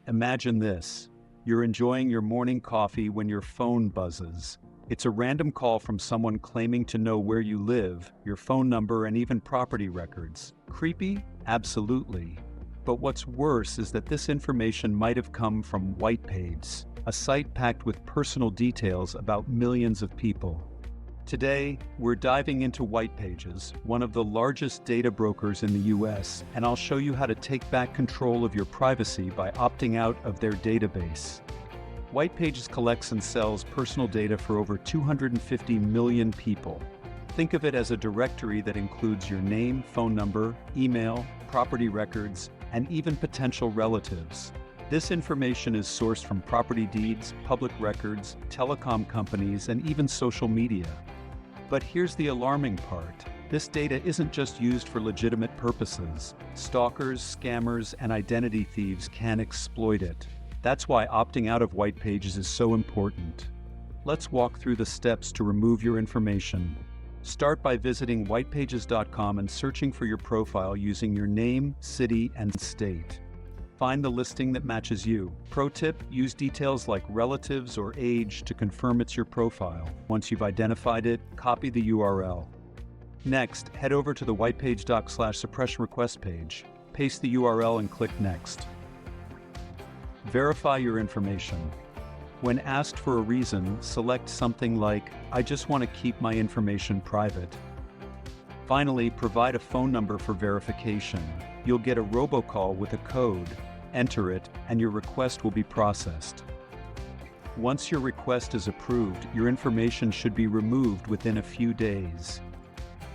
Imagine this. You're enjoying your morning coffee when your phone buzzes. It's a random call from someone claiming to know where you live, your phone number, and even property records. Creepy? Absolutely. But what's worse is that this information might have come from Whitepages, a site packed with personal details about millions of people. Today, we're diving into Whitepages, one of the largest data brokers in the US, and I'll show you how to take back control of your privacy by opting out of their database. Whitepages collects and sells personal data for over 250 million people. Think of it as a directory that includes your name, phone number, email, property records, and even potential relatives. This information is sourced from property deeds, public records, telecom companies, and even social media. But here's the alarming part. This data isn't just used for legitimate purposes. Stalkers, scammers, and identity thieves can exploit it. That's why opting out of Whitepages is so important. Let's walk through the steps to remove your information. Start by visiting whitepages.com and searching for your profile using your name, city, and state. Find the listing that matches you. Pro tip, use details like relatives or age to confirm it's your profile. Once you've identified it, copy the URL. Next, head over to the whitepage.doc/suppression request page. Paste the URL and click Next. Verify your information. When asked for a reason, select something like, "I just want to keep my information private." Finally, provide a phone number for verification. You'll get a robocall with a code. Enter it, and your request will be processed. Once your request is approved, your information should be removed within a few days.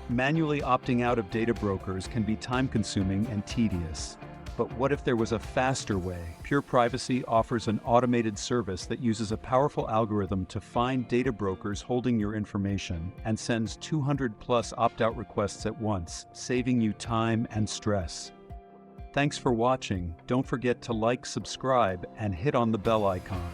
Manually opting out of data brokers can be time-consuming and tedious. But what if there was a faster way? PurePrivacy offers an automated service that uses a powerful algorithm to find data brokers holding your information and sends 200+ opt-out requests at once, saving you time and stress. Thanks for watching. Don't forget to like, subscribe, and hit on the bell icon.